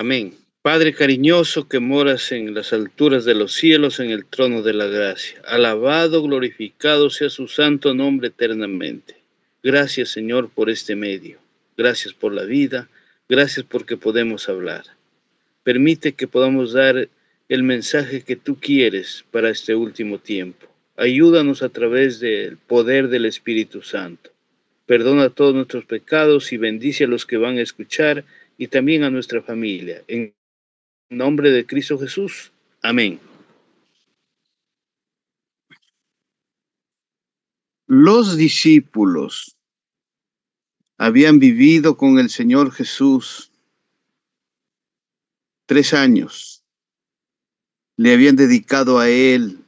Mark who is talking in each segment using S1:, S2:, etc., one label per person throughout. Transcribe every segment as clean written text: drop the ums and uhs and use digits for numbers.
S1: Amén. Padre cariñoso que moras en las alturas de los cielos, en el trono de la gracia. Alabado, glorificado sea su santo nombre eternamente. Gracias, Señor, por este medio. Gracias por la vida. Gracias porque podemos hablar. Permite que podamos dar el mensaje que tú quieres para este último tiempo. Ayúdanos a través del poder del Espíritu Santo. Perdona todos nuestros pecados y bendice a los que van a escuchar y también a nuestra familia. En nombre de Cristo Jesús. Amén. Los discípulos habían vivido con el Señor Jesús 3 años. Le habían dedicado a Él.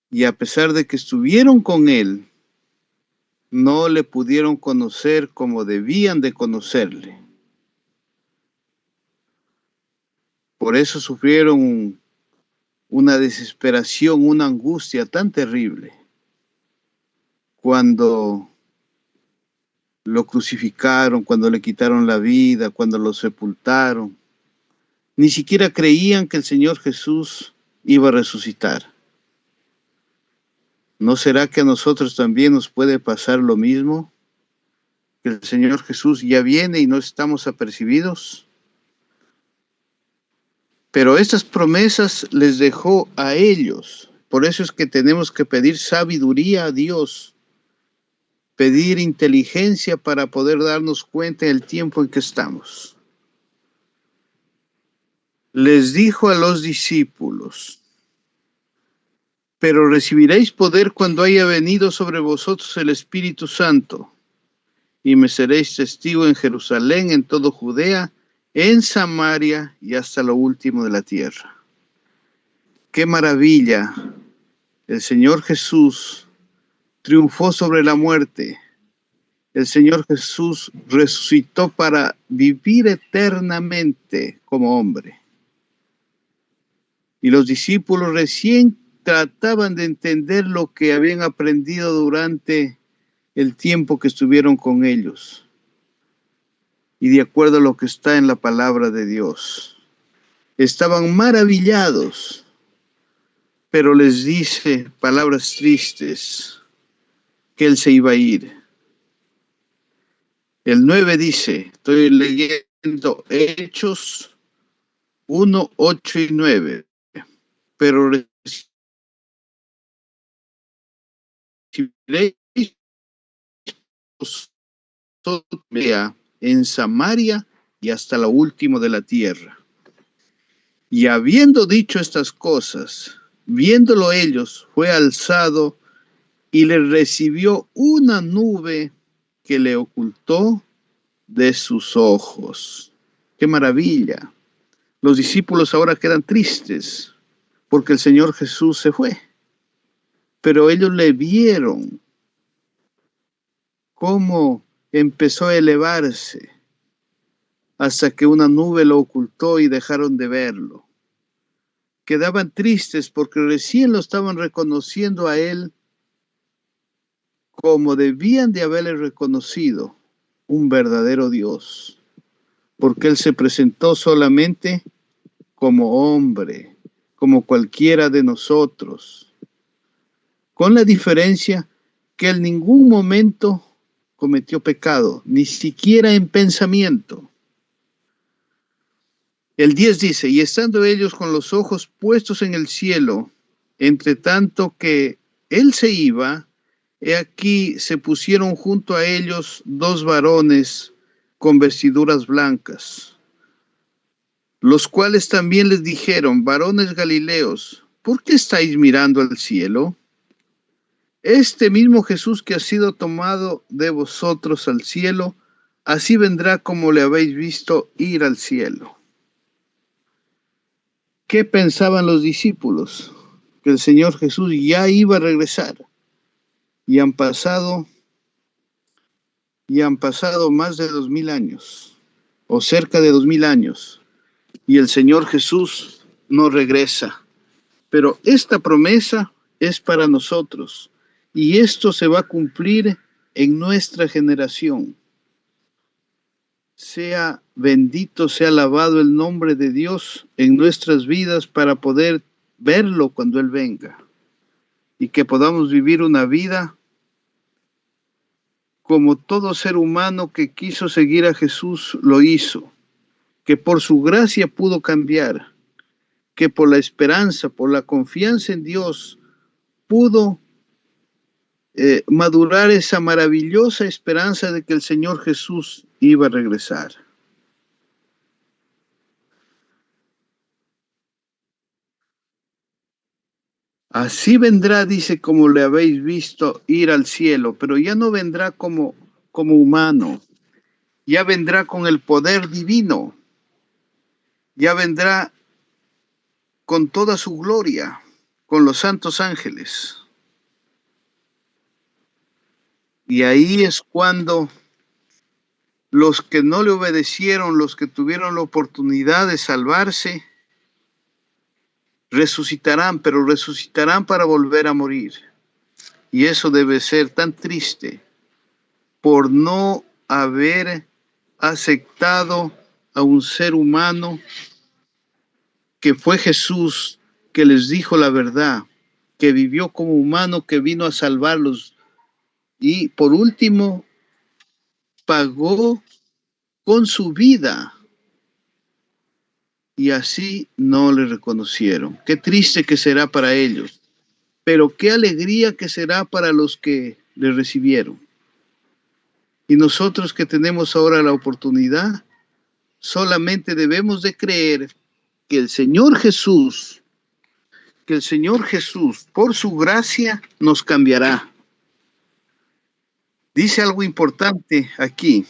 S1: Y a pesar de que estuvieron con Él, no le pudieron conocer como debían de conocerle. Por eso sufrieron una desesperación, una angustia tan terrible. Cuando lo crucificaron, cuando le quitaron la vida, cuando lo sepultaron, ni siquiera creían que el Señor Jesús iba a resucitar. ¿No será que a nosotros también nos puede pasar lo mismo? ¿Que el Señor Jesús ya viene y no estamos apercibidos? Pero estas promesas les dejó a ellos. Por eso es que tenemos que pedir sabiduría a Dios, pedir inteligencia para poder darnos cuenta del tiempo en que estamos. Les dijo a los discípulos: pero recibiréis poder cuando haya venido sobre vosotros el Espíritu Santo, y me seréis testigo en Jerusalén, en todo Judea, en Samaria y hasta lo último de la tierra. ¡Qué maravilla! El Señor Jesús triunfó sobre la muerte. El Señor Jesús resucitó para vivir eternamente como hombre. Y los discípulos recién trataban de entender lo que habían aprendido durante el tiempo que estuvieron con ellos. Y de acuerdo a lo que está en la palabra de Dios, estaban maravillados, pero les dice palabras tristes, que Él se iba a ir. El 9 dice, estoy leyendo Hechos 1, 8 y 9, pero recibiréis en Samaria y hasta lo último de la tierra. Y habiendo dicho estas cosas, viéndolo ellos, fue alzado y le recibió una nube que le ocultó de sus ojos. ¡Qué maravilla! Los discípulos ahora quedan tristes porque el Señor Jesús se fue. Pero ellos le vieron cómo empezó a elevarse hasta que una nube lo ocultó y dejaron de verlo. Quedaban tristes porque recién lo estaban reconociendo a Él como debían de haberle reconocido un verdadero Dios, porque Él se presentó solamente como hombre, como cualquiera de nosotros, con la diferencia que en ningún momento cometió pecado, ni siquiera en pensamiento. El 10 dice, y estando ellos con los ojos puestos en el cielo, entre tanto que Él se iba, he aquí se pusieron junto a ellos 2 varones con vestiduras blancas, los cuales también les dijeron, varones Galileos, ¿por qué estáis mirando al cielo? Este mismo Jesús que ha sido tomado de vosotros al cielo, así vendrá como le habéis visto ir al cielo. ¿Qué pensaban los discípulos? Que el Señor Jesús ya iba a regresar. Y han pasado más de 2000 años, o cerca de 2000 años, y el Señor Jesús no regresa. Pero esta promesa es para nosotros, y esto se va a cumplir en nuestra generación. sea bendito, sea alabado el nombre de Dios en nuestras vidas para poder verlo cuando Él venga. Y que podamos vivir una vida como todo ser humano que quiso seguir a Jesús lo hizo. Que por su gracia pudo cambiar. Que por la esperanza, por la confianza en Dios, pudo madurar esa maravillosa esperanza de que el Señor Jesús iba a regresar. Así vendrá, dice, como le habéis visto ir al cielo, pero ya no vendrá como humano, ya vendrá con el poder divino, ya vendrá con toda su gloria, con los santos ángeles. Y ahí es cuando los que no le obedecieron, los que tuvieron la oportunidad de salvarse, resucitarán, pero resucitarán para volver a morir. Y eso debe ser tan triste por no haber aceptado a un ser humano que fue Jesús, que les dijo la verdad, que vivió como humano, que vino a salvarlos. Y por último, pagó con su vida. Y así no le reconocieron. Qué triste que será para ellos, pero qué alegría que será para los que le recibieron. Y nosotros que tenemos ahora la oportunidad, solamente debemos de creer que el Señor Jesús, por su gracia, nos cambiará. Dice algo importante aquí.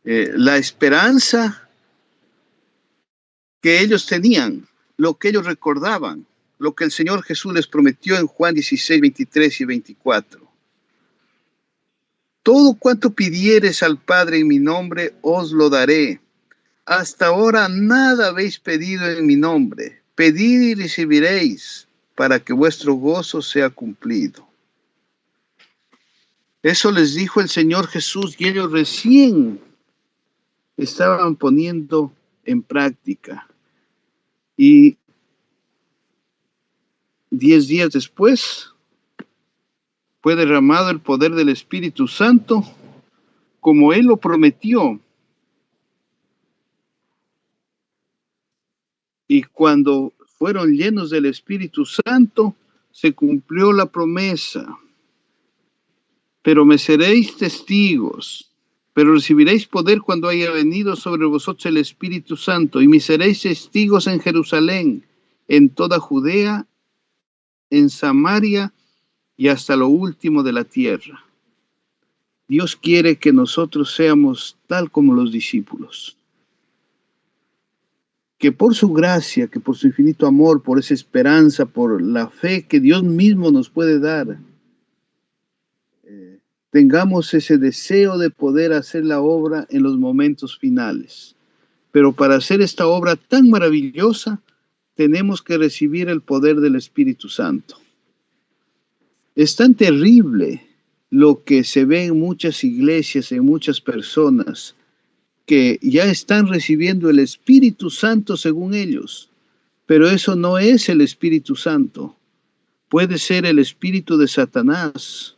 S1: La esperanza que ellos tenían, lo que ellos recordaban, lo que el Señor Jesús les prometió en Juan 16, 23 y 24. Todo cuanto pidieres al Padre en mi nombre, os lo daré. Hasta ahora nada habéis pedido en mi nombre. Pedid y recibiréis, para que vuestro gozo sea cumplido. Eso les dijo el Señor Jesús y ellos recién estaban poniendo en práctica. Y 10 días después fue derramado el poder del Espíritu Santo como Él lo prometió. Y cuando fueron llenos del Espíritu Santo, se cumplió la promesa. Pero me seréis testigos, pero recibiréis poder cuando haya venido sobre vosotros el Espíritu Santo, y me seréis testigos en Jerusalén, en toda Judea, en Samaria y hasta lo último de la tierra. Dios quiere que nosotros seamos tal como los discípulos. Que por su gracia, que por su infinito amor, por esa esperanza, por la fe que Dios mismo nos puede dar, tengamos ese deseo de poder hacer la obra en los momentos finales. Pero para hacer esta obra tan maravillosa, tenemos que recibir el poder del Espíritu Santo. Es tan terrible lo que se ve en muchas iglesias, en muchas personas, que ya están recibiendo el Espíritu Santo según ellos, pero eso no es el Espíritu Santo. Puede ser el espíritu de Satanás.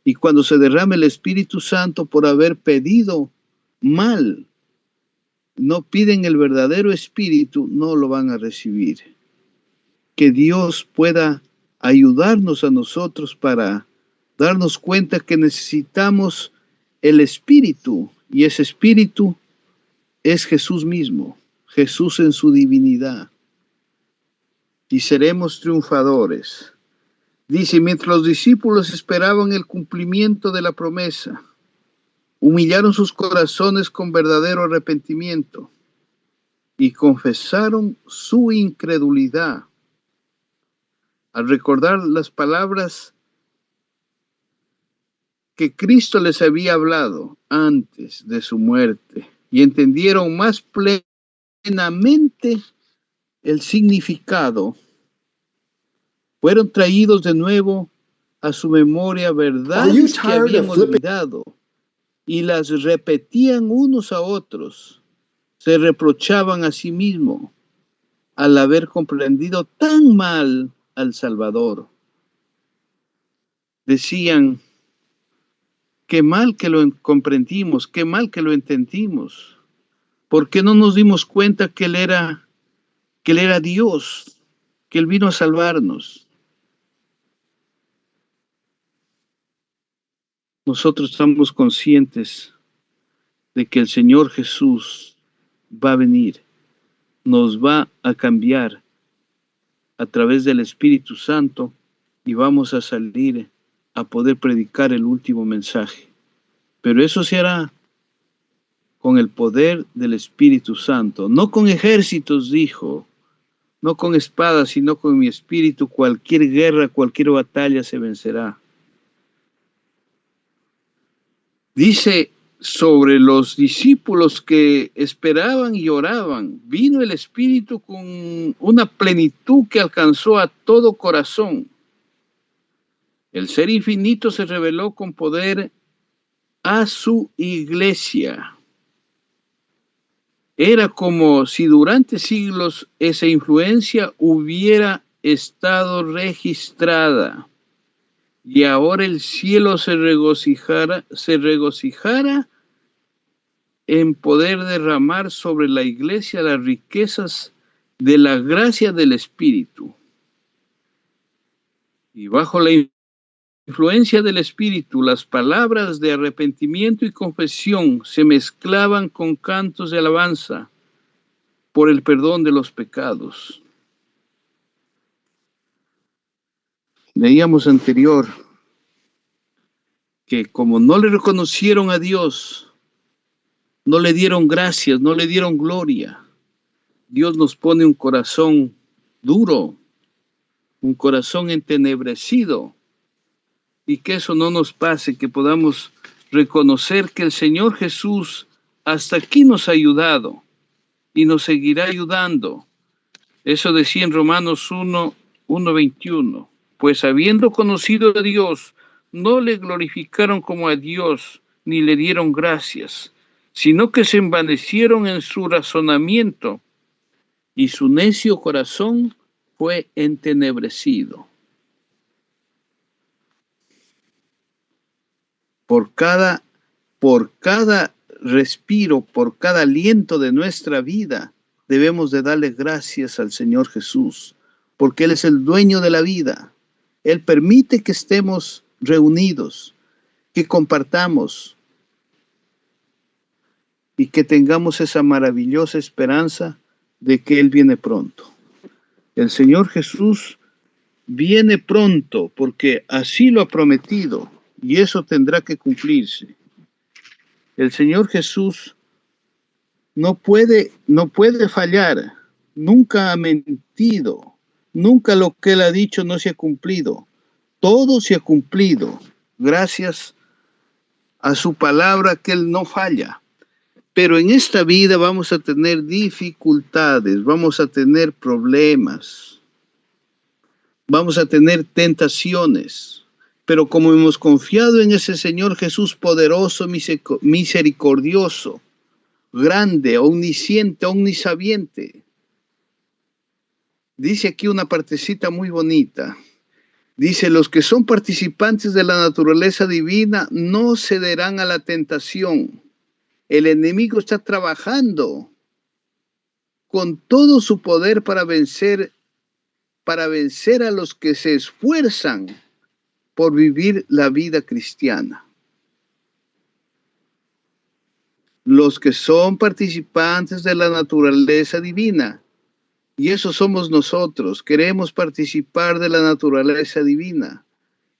S1: Y cuando se derrame el Espíritu Santo por haber pedido mal, no piden el verdadero Espíritu, no lo van a recibir. Que Dios pueda ayudarnos a nosotros para darnos cuenta que necesitamos el Espíritu, y ese Espíritu es Jesús mismo, Jesús en su divinidad. Y seremos triunfadores. Dice, mientras los discípulos esperaban el cumplimiento de la promesa, humillaron sus corazones con verdadero arrepentimiento y confesaron su incredulidad. Al recordar las palabras que Cristo les había hablado antes de su muerte y entendieron más plenamente el significado, fueron traídos de nuevo a su memoria verdades que habían olvidado y las repetían unos a otros. Se reprochaban a sí mismos al haber comprendido tan mal al Salvador. Decían, qué mal que lo comprendimos, qué mal que lo entendimos. ¿Por qué no nos dimos cuenta que Él era Dios, que Él vino a salvarnos? Nosotros estamos conscientes de que el Señor Jesús va a venir, nos va a cambiar a través del Espíritu Santo y vamos a salir a poder predicar el último mensaje. Pero eso se hará con el poder del Espíritu Santo, no con ejércitos, dijo, no con espadas, sino con mi espíritu. Cualquier guerra, cualquier batalla se vencerá. Dice sobre los discípulos que esperaban y oraban, vino el Espíritu con una plenitud que alcanzó a todo corazón. El Ser Infinito se reveló con poder a su iglesia. Era como si durante siglos esa influencia hubiera estado registrada y ahora el cielo se regocijara en poder derramar sobre la iglesia las riquezas de la gracia del Espíritu. Y bajo la influencia del Espíritu, las palabras de arrepentimiento y confesión se mezclaban con cantos de alabanza por el perdón de los pecados. Leíamos anterior que como no le reconocieron a Dios, no le dieron gracias, no le dieron gloria, Dios nos pone un corazón duro, un corazón entenebrecido, y que eso no nos pase, que podamos reconocer que el Señor Jesús hasta aquí nos ha ayudado y nos seguirá ayudando. Eso decía en Romanos 1:21. Pues habiendo conocido a Dios, no le glorificaron como a Dios, ni le dieron gracias, sino que se envanecieron en su razonamiento, y su necio corazón fue entenebrecido. Por cada respiro, por cada aliento de nuestra vida, debemos de darle gracias al Señor Jesús, porque Él es el dueño de la vida. Él permite que estemos reunidos, que compartamos y que tengamos esa maravillosa esperanza de que Él viene pronto. El Señor Jesús viene pronto porque así lo ha prometido y eso tendrá que cumplirse. El Señor Jesús no puede fallar, nunca ha mentido, nunca lo que Él ha dicho no se ha cumplido. Todo se ha cumplido gracias a su palabra que Él no falla. Pero en esta vida vamos a tener dificultades, vamos a tener problemas, vamos a tener tentaciones. Pero como hemos confiado en ese Señor Jesús poderoso, misericordioso, grande, omnisciente, omnisabiente, dice aquí una partecita muy bonita. Dice, los que son participantes de la naturaleza divina no cederán a la tentación. El enemigo está trabajando con todo su poder para vencer a los que se esfuerzan por vivir la vida cristiana. Los que son participantes de la naturaleza divina, y eso somos nosotros, queremos participar de la naturaleza divina.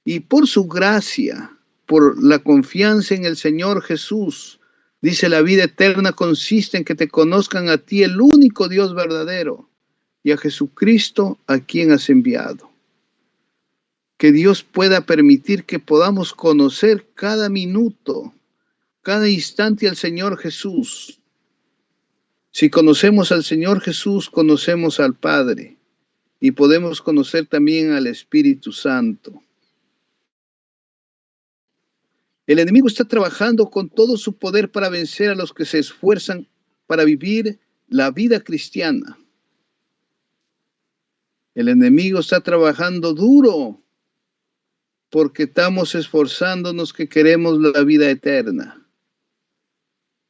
S1: Y por su gracia, por la confianza en el Señor Jesús, dice, la vida eterna consiste en que te conozcan a ti, el único Dios verdadero, y a Jesucristo, a quien has enviado. Que Dios pueda permitir que podamos conocer cada minuto, cada instante al Señor Jesús. Si conocemos al Señor Jesús, conocemos al Padre, y podemos conocer también al Espíritu Santo. El enemigo está trabajando con todo su poder para vencer a los que se esfuerzan para vivir la vida cristiana. El enemigo está trabajando duro porque estamos esforzándonos que queremos la vida eterna.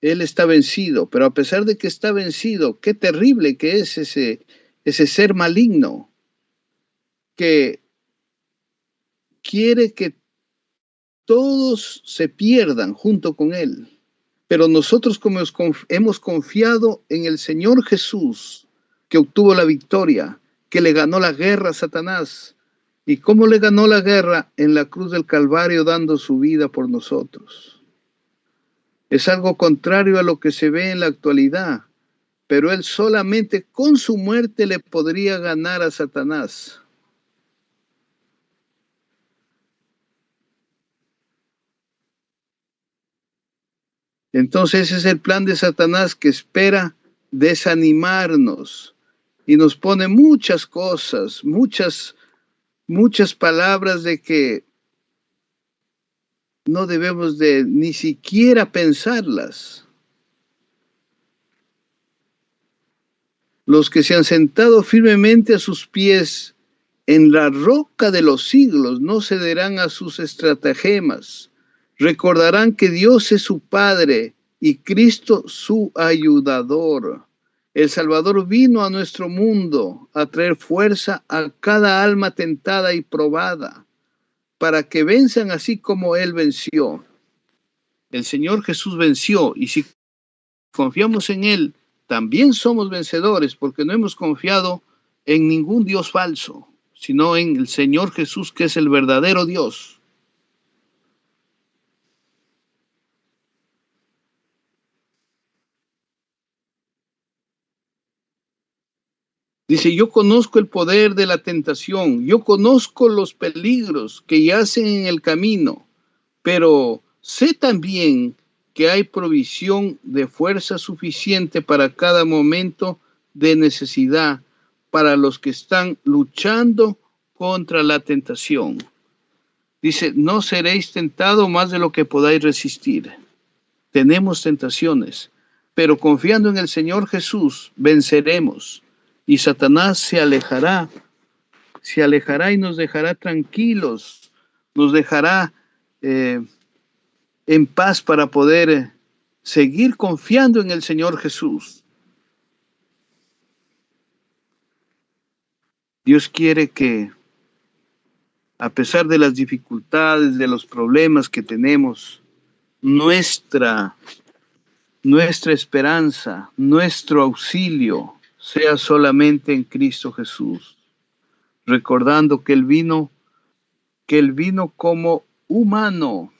S1: Él está vencido, pero a pesar de que está vencido, qué terrible que es ese ser maligno que quiere que todos se pierdan junto con él. Pero nosotros como hemos confiado en el Señor Jesús, que obtuvo la victoria, que le ganó la guerra a Satanás. ¿Y cómo le ganó la guerra? En la cruz del Calvario, dando su vida por nosotros. Es algo contrario a lo que se ve en la actualidad, pero él solamente con su muerte le podría ganar a Satanás. Entonces ese es el plan de Satanás, que espera desanimarnos y nos pone muchas cosas, muchas palabras de que no debemos de ni siquiera pensarlas. Los que se han sentado firmemente a sus pies en la roca de los siglos no cederán a sus estratagemas. Recordarán que Dios es su Padre y Cristo su ayudador. El Salvador vino a nuestro mundo a traer fuerza a cada alma tentada y probada, para que venzan así como Él venció. El Señor Jesús venció, y si confiamos en Él, también somos vencedores, porque no hemos confiado en ningún Dios falso, sino en el Señor Jesús, que es el verdadero Dios. Dice, yo conozco el poder de la tentación, yo conozco los peligros que yacen en el camino, pero sé también que hay provisión de fuerza suficiente para cada momento de necesidad, para los que están luchando contra la tentación. Dice, no seréis tentados más de lo que podáis resistir. Tenemos tentaciones, pero confiando en el Señor Jesús, venceremos. Y Satanás se alejará y nos dejará tranquilos, nos dejará en paz para poder seguir confiando en el Señor Jesús. Dios quiere que, a pesar de las dificultades, de los problemas que tenemos, nuestra esperanza, nuestro auxilio sea solamente en Cristo Jesús, recordando que Él vino como humano,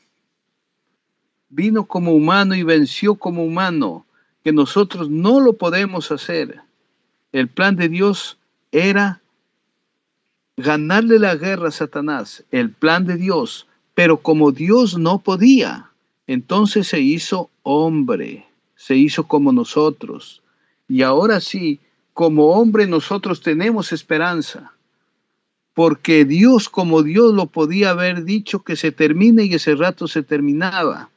S1: y venció como humano, que nosotros no lo podemos hacer. El plan de Dios era ganarle la guerra a Satanás, el plan de Dios, pero como Dios no podía, entonces se hizo hombre, se hizo como nosotros. Y ahora sí, como hombre nosotros tenemos esperanza, porque Dios, como Dios lo podía haber dicho que se termine, y ese rato se terminaba,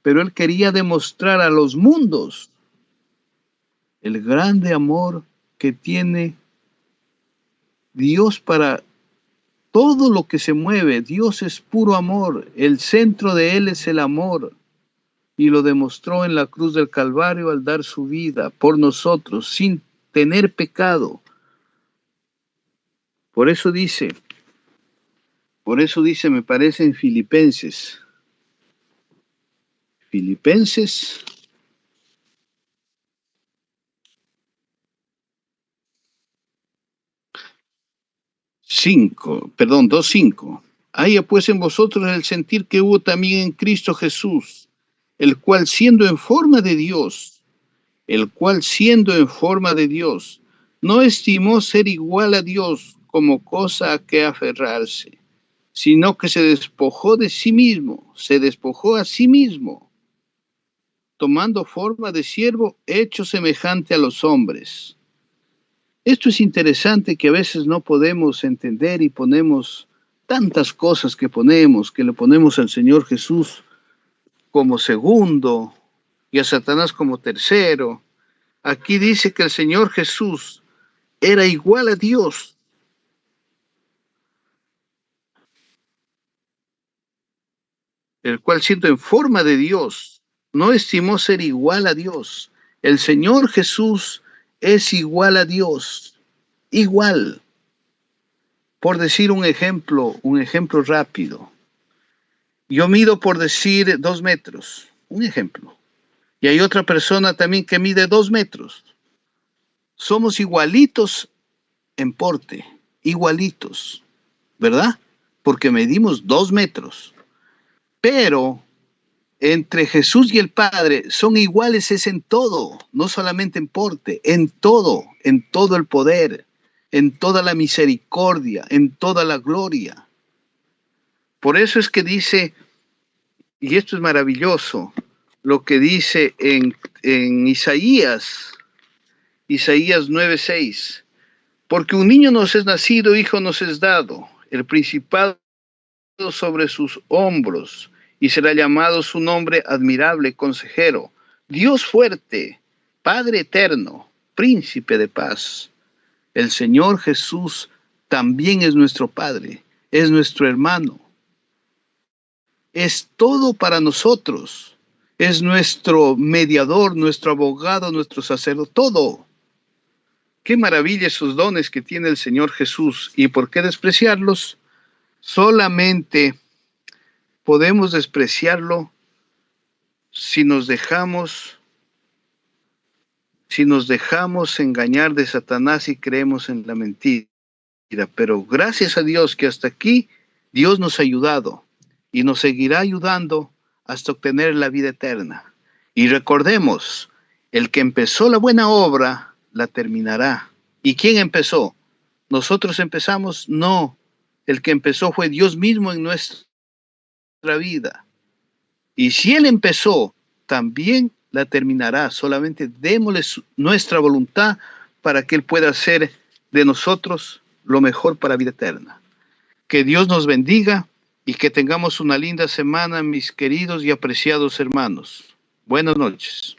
S1: pero Él quería demostrar a los mundos el grande amor que tiene Dios para todo lo que se mueve. Dios es puro amor, el centro de Él es el amor, y lo demostró en la cruz del Calvario al dar su vida por nosotros sin tener pecado. Por eso dice, me parece en Filipenses 2:5. Haya pues en vosotros el sentir que hubo también en Cristo Jesús, el cual siendo en forma de Dios, no estimó ser igual a Dios como cosa a que aferrarse, sino que se despojó a sí mismo, tomando forma de siervo, hecho semejante a los hombres. Esto es interesante, que a veces no podemos entender y ponemos tantas cosas que le ponemos al Señor Jesús, como segundo y a Satanás como tercero. Aquí dice que el Señor Jesús era igual a Dios. El cual siendo en forma de Dios, no estimó ser igual a Dios. El Señor Jesús es igual a Dios, igual. Por decir un ejemplo rápido. Yo mido, por decir, 2 metros, un ejemplo. Y hay otra persona también que mide 2 metros. Somos igualitos en porte, igualitos, ¿verdad? Porque medimos 2 metros. Pero entre Jesús y el Padre son iguales es en todo, no solamente en porte, en todo el poder, en toda la misericordia, en toda la gloria. Por eso es que dice, y esto es maravilloso, lo que dice en Isaías 9:6, porque un niño nos es nacido, hijo nos es dado, el principado sobre sus hombros, y será llamado su nombre admirable, consejero, Dios fuerte, Padre eterno, príncipe de paz. El Señor Jesús también es nuestro Padre, es nuestro hermano, es todo para nosotros, es nuestro mediador, nuestro abogado, nuestro sacerdote, todo. Qué maravilla esos dones que tiene el Señor Jesús, y por qué despreciarlos. Solamente podemos despreciarlo si nos dejamos engañar de Satanás y creemos en la mentira. Pero gracias a Dios que hasta aquí Dios nos ha ayudado y nos seguirá ayudando hasta obtener la vida eterna. Y recordemos, el que empezó la buena obra la terminará. ¿Y quién empezó? ¿Nosotros empezamos? No. El que empezó fue Dios mismo en nuestra vida. Y si Él empezó, también la terminará. Solamente démosle nuestra voluntad para que Él pueda hacer de nosotros lo mejor para vida eterna. Que Dios nos bendiga y que tengamos una linda semana, mis queridos y apreciados hermanos. Buenas noches.